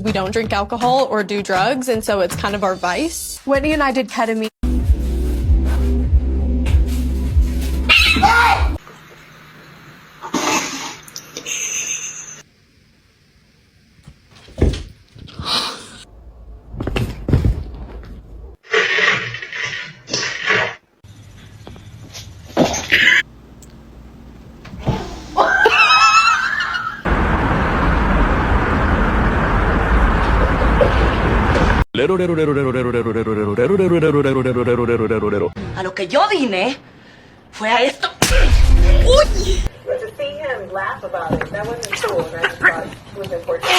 We don't drink alcohol or do drugs, and so it's kind of our vice. Whitney and I did ketamine. A lo que yo vine fue a esto. But to see him laugh about it, that wasn't cool. And I just thought it was important.